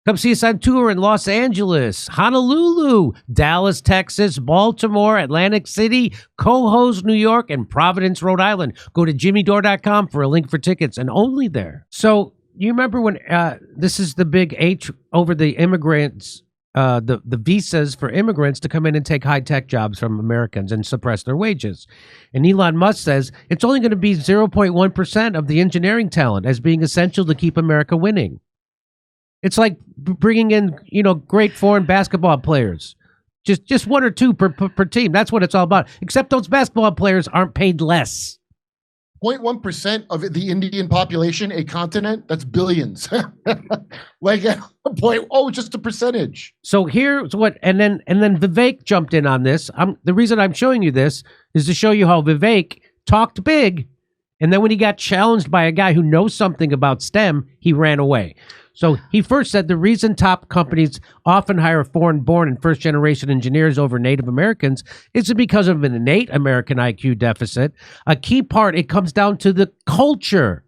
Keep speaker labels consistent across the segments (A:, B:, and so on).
A: Come see us on tour in Los Angeles, Honolulu, Dallas, Texas, Baltimore, Atlantic City, Cohoes, New York, and Providence, Rhode Island. Go to jimmydore.com for a link for tickets, and only there. So you remember when this is the big H over the immigrants, the visas for immigrants to come in and take high-tech jobs from Americans and suppress their wages. And Elon Musk says it's only going to be 0.1% of the engineering talent as being essential to keep America winning. It's like bringing in, great foreign basketball players. Just one or two per team. That's what it's all about. Except those basketball players aren't paid less.
B: 0.1% of the Indian population, a continent, that's billions. Just a percentage.
A: So here's what, and then Vivek jumped in on this. The reason I'm showing you this is to show you how Vivek talked big, and then when he got challenged by a guy who knows something about STEM, he ran away. So he first said the reason top companies often hire foreign-born and first-generation engineers over Native Americans is because of an innate American IQ deficit. A key part, it comes down to the culture.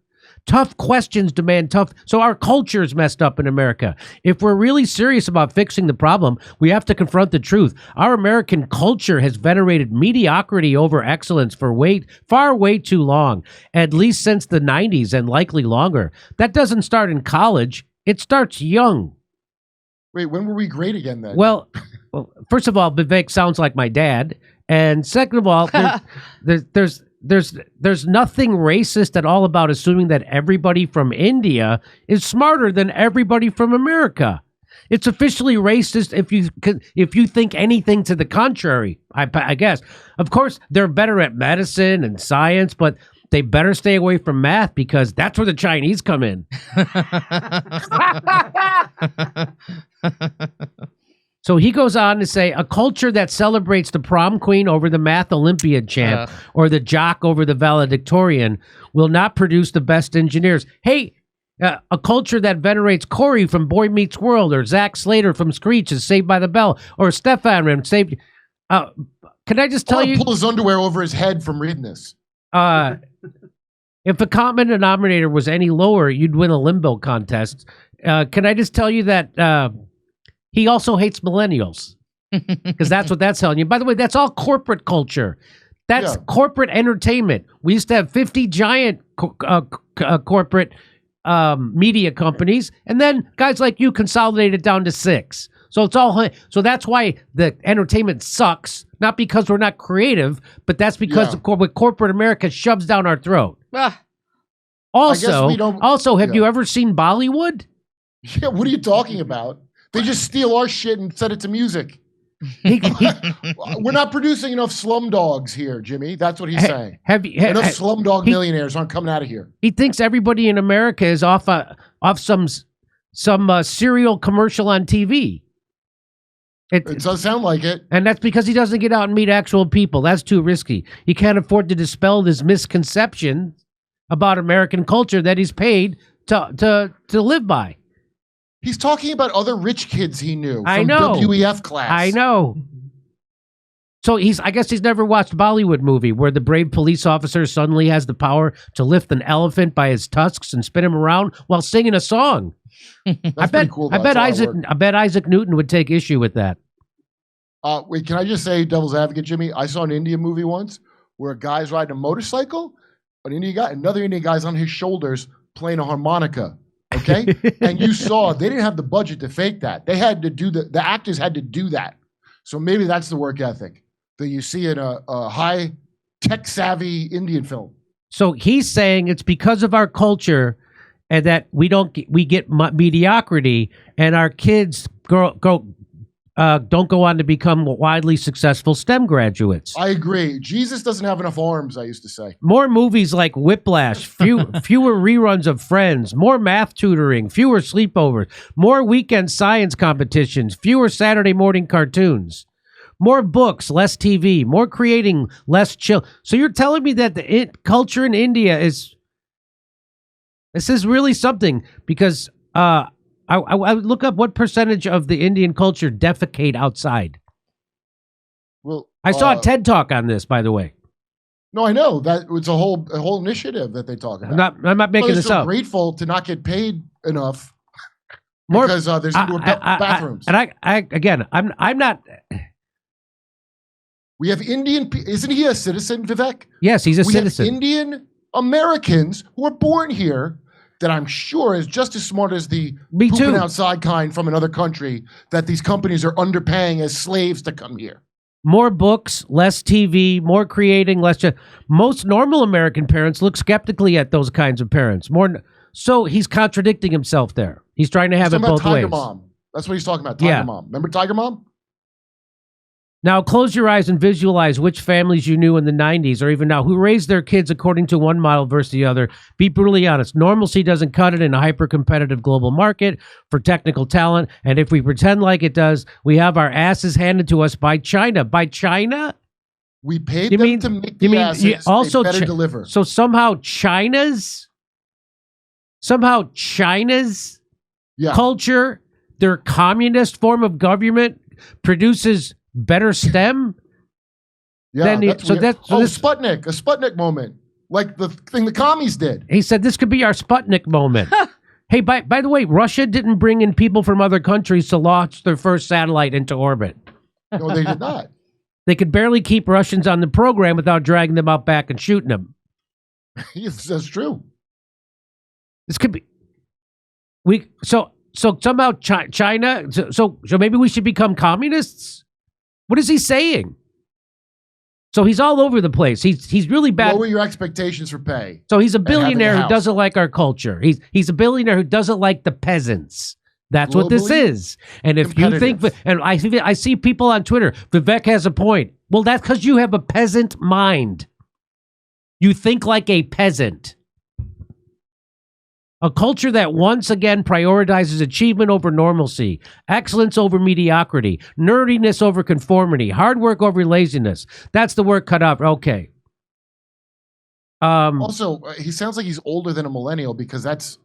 A: Tough questions demand tough. So our culture is messed up in America. If we're really serious about fixing the problem, we have to confront the truth. Our American culture has venerated mediocrity over excellence for way too long, at least since the 90s and likely longer. That doesn't start in college. It starts young.
B: Wait, when were we great again then?
A: Well, first of all, Vivek sounds like my dad. And second of all, there's nothing racist at all about assuming that everybody from India is smarter than everybody from America. It's officially racist if you think anything to the contrary, I guess. Of course, they're better at medicine and science, but they better stay away from math because that's where the Chinese come in. So he goes on to say, a culture that celebrates the prom queen over the math Olympiad champ or the jock over the valedictorian will not produce the best engineers. Hey, a culture that venerates Corey from Boy Meets World or Zack Slater from Screech is Saved by the Bell or Stefan from Saved. Can I just tell you?
B: Pull his underwear over his head from reading this.
A: If the common denominator was any lower, you'd win a limbo contest. Can I just tell you that he also hates millennials? Because that's what that's telling you. By the way, that's all corporate culture. That's corporate entertainment. We used to have 50 giant corporate media companies, and then guys like you consolidated down to 6. So it's all. So that's why the entertainment sucks. Not because we're not creative, but that's because what corporate America shoves down our throat. Also, have you ever seen Bollywood?
B: Yeah, what are you talking about? They just steal our shit and set it to music. We're not producing enough slumdogs here, Jimmy. That's what he's saying. Enough slumdog millionaires aren't coming out of here.
A: He thinks everybody in America is off some cereal commercial on TV.
B: It does sound like it.
A: And that's because he doesn't get out and meet actual people. That's too risky. He can't afford to dispel this misconception about American culture that he's paid to live by.
B: He's talking about other rich kids he knew from
A: I know.
B: WEF class.
A: I know. So I guess he's never watched a Bollywood movie where the brave police officer suddenly has the power to lift an elephant by his tusks and spin him around while singing a song. I bet Isaac Newton would take issue with that.
B: Wait, can I just say, devil's advocate, Jimmy? I saw an Indian movie once where a guy's riding a motorcycle, another Indian guy's on his shoulders playing a harmonica. Okay, and you saw they didn't have the budget to fake that. They had to do the actors had to do that. So maybe that's the work ethic that you see in a high tech savvy Indian film. So
A: he's saying it's because of our culture and that we get mediocrity, and our kids don't go on to become widely successful STEM graduates.
B: I agree. Jesus doesn't have enough arms, I used to say.
A: More movies like Whiplash, fewer reruns of Friends, more math tutoring, fewer sleepovers, more weekend science competitions, fewer Saturday morning cartoons, more books, less TV, more creating, less chill. So you're telling me that the culture in India this is really something, because I look up what percentage of the Indian culture defecate outside.
B: Well,
A: I saw a TED Talk on this, by the way.
B: No, I know that it's a whole initiative that they talk about.
A: I'm not making this up.
B: Grateful to not get paid enough
A: More
B: because there's indoor bathrooms.
A: I'm not.
B: We have Indian. Isn't he a citizen, Vivek?
A: Yes, he's a
B: We have
A: citizen.
B: Indian Americans who are born here that I'm sure is just as smart as the
A: Me
B: pooping
A: too.
B: outside kind from another country that these companies are underpaying as slaves to come here.
A: More books, less TV, more creating, less. Most normal American parents look skeptically at those kinds of parents. So he's contradicting himself there. He's trying to have
B: He's
A: it
B: talking
A: both
B: about Tiger
A: ways.
B: Mom. That's what he's talking about. Tiger Mom. Remember Tiger Mom?
A: Now close your eyes and visualize which families you knew in the 90s or even now who raised their kids according to one model versus the other. Be brutally honest. Normalcy doesn't cut it in a hyper-competitive global market for technical talent. And if we pretend like it does, we have our asses handed to us by China. By China?
B: We paid them to make the asses.
A: Also
B: they better deliver.
A: So somehow China's culture, their communist form of government produces better STEM.
B: Yeah, that's weird. Sputnik, a Sputnik moment, like the thing the commies did.
A: He said this could be our Sputnik moment. Hey, by the way, Russia didn't bring in people from other countries to launch their first satellite into orbit.
B: No, they did not.
A: They could barely keep Russians on the program without dragging them out back and shooting them.
B: Yes, that's true.
A: This could be so somehow China. So maybe we should become communists. What is he saying? So he's all over the place. He's really bad.
B: Lower your expectations for pay.
A: So he's a billionaire who doesn't like our culture. He's a billionaire who doesn't like the peasants. That's what this is. And if you think, and I see people on Twitter, Vivek has a point. Well, that's because you have a peasant mind. You think like a peasant. A culture that once again prioritizes achievement over normalcy, excellence over mediocrity, nerdiness over conformity, hard work over laziness. That's the work cut out. Okay.
B: Also, he sounds like he's older than a millennial because that's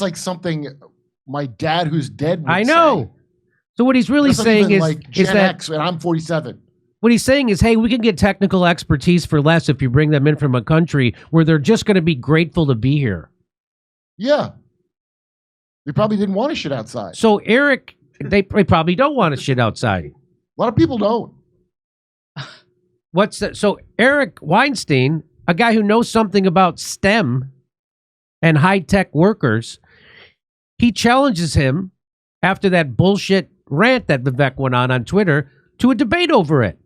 B: like something my dad who's dead would
A: I know.
B: say.
A: So what he's really saying is,
B: like Gen X, and I'm 47.
A: What he's saying is, hey, we can get technical expertise for less if you bring them in from a country where they're just going to be grateful to be here.
B: Yeah. They probably didn't want to shit outside.
A: So Eric, they probably don't want to shit outside.
B: A lot of people don't.
A: What's that? So Eric Weinstein, a guy who knows something about STEM and high-tech workers, he challenges him after that bullshit rant that Vivek went on Twitter to a debate over it.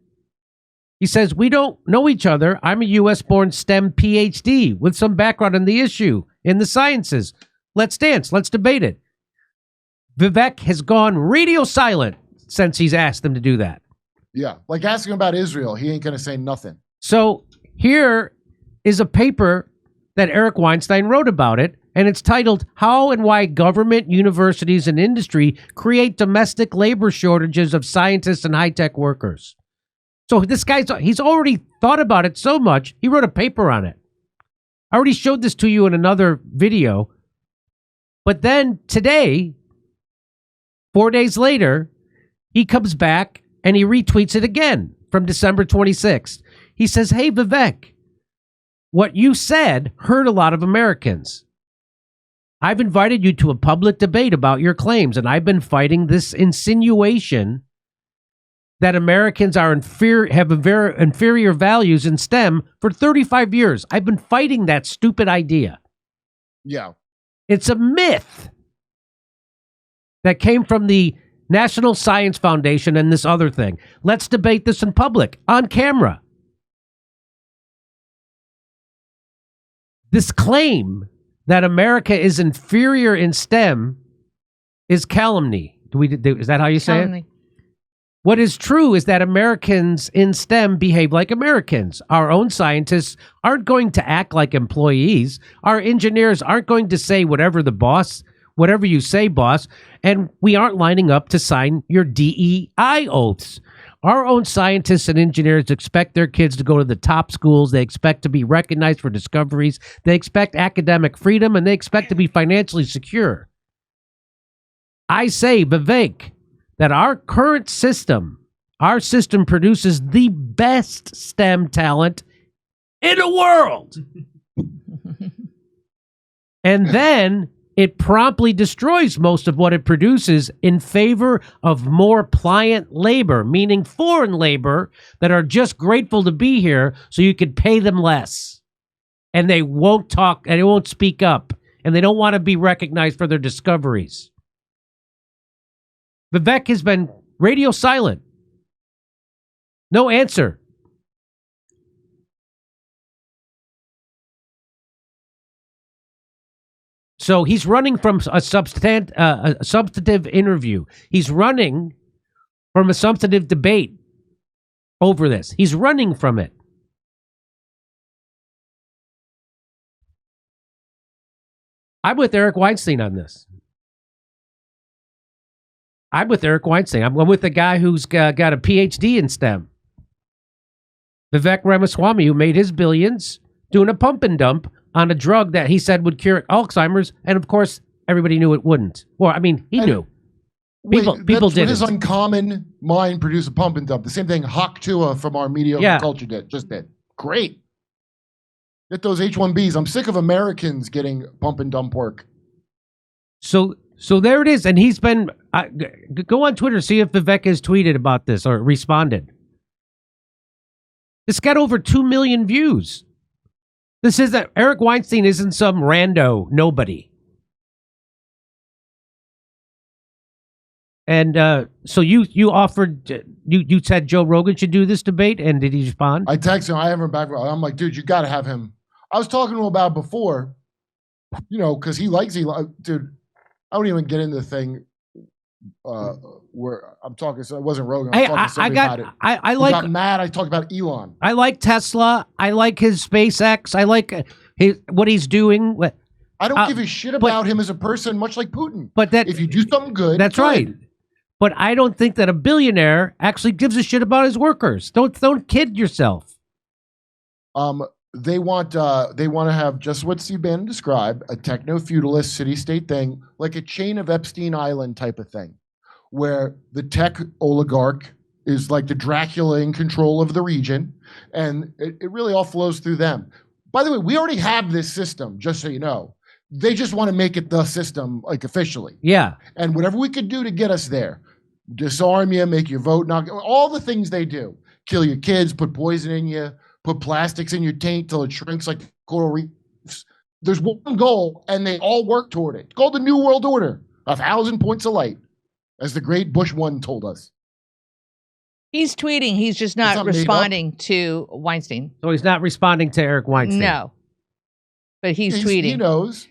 A: He says, we don't know each other. I'm a U.S.-born STEM PhD with some background in the issue, in the sciences. Let's dance. Let's debate it. Vivek has gone radio silent since he's asked them to do that.
B: Yeah, like asking about Israel. He ain't going to say nothing.
A: So here is a paper that Eric Weinstein wrote about it, and it's titled, How and Why Government, Universities, and Industry Create Domestic Labor Shortages of Scientists and High-Tech Workers. So this he's already thought about it so much, he wrote a paper on it. I already showed this to you in another video. But then today, 4 days later, he comes back and he retweets it again from December 26th. He says, hey, Vivek, what you said hurt a lot of Americans. I've invited you to a public debate about your claims, and I've been fighting this insinuation that Americans are have very inferior values in STEM for 35 years. I've been fighting that stupid idea.
B: Yeah.
A: It's a myth that came from the National Science Foundation and this other thing. Let's debate this in public, on camera. This claim that America is inferior in STEM is calumny. Is that how you say it? What is true is that Americans in STEM behave like Americans. Our own scientists aren't going to act like employees. Our engineers aren't going to say whatever you say, boss. And we aren't lining up to sign your DEI oaths. Our own scientists and engineers expect their kids to go to the top schools. They expect to be recognized for discoveries. They expect academic freedom, and they expect to be financially secure. I say, Vivek, that our current system, produces the best STEM talent in the world. And then it promptly destroys most of what it produces in favor of more pliant labor, meaning foreign labor that are just grateful to be here so you could pay them less. And they won't talk and they won't speak up. And they don't want to be recognized for their discoveries. Vivek has been radio silent. No answer. So he's running from a substantive interview. He's running from a substantive debate over this. He's running from it. I'm with Eric Weinstein on this. I'm with Eric Weinstein. I'm with the guy who's got a PhD in STEM. Vivek Ramaswamy, who made his billions doing a pump and dump on a drug that he said would cure Alzheimer's, and of course, everybody knew it wouldn't. Well, I mean, he knew. People did. His
B: uncommon mind produce a pump and dump. The same thing Hawk Tua from our mediocre culture did. Great. Get those H-1Bs. I'm sick of Americans getting pump and dump work.
A: So there it is, and he's been. Go on Twitter, see if Vivek has tweeted about this or responded. It's got over 2 million views. This is that Eric Weinstein isn't some rando nobody. And so you offered, you said Joe Rogan should do this debate, and did he respond?
B: I texted him. I haven't back. I'm like, dude, you got to have him. I was talking to him about it before, because he likes, dude, I don't even get into the thing where I'm talking, so it wasn't Rogan. I got mad. I talked about Elon.
A: I like Tesla. I like his SpaceX. I like what he's doing.
B: I don't give a shit about him as a person, much like Putin.
A: But that,
B: if you do something good,
A: that's good. Right. But I don't think that a billionaire actually gives a shit about his workers. Don't kid yourself.
B: They want to have just what Steve Bannon described, a techno-feudalist city-state thing, like a chain of Epstein Island type of thing, where the tech oligarch is like the Dracula in control of the region, and it really all flows through them. By the way, we already have this system, just so you know. They just want to make it the system, like, officially.
A: Yeah.
B: And whatever we could do to get us there, disarm you, make your vote not, all the things they do, kill your kids, put poison in you, put plastics in your taint till it shrinks like coral reefs. There's one goal, and they all work toward it. It's called the New World Order, 1,000 points of light, as the great Bush 1 told us.
C: He's tweeting. He's just not responding to Weinstein.
A: So he's not responding to Eric Weinstein.
C: No, but he's tweeting.
B: He knows.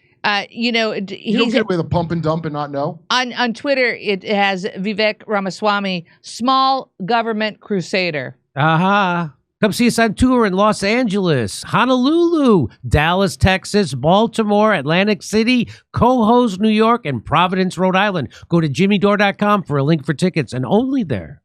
C: You don't
B: get away with a pump and dump and not know.
C: On Twitter, it has Vivek Ramaswamy, small government crusader.
A: Aha. Come see us on tour in Los Angeles, Honolulu, Dallas, Texas, Baltimore, Atlantic City, Cohoes, New York, and Providence, Rhode Island. Go to jimmydore.com for a link for tickets, and only there.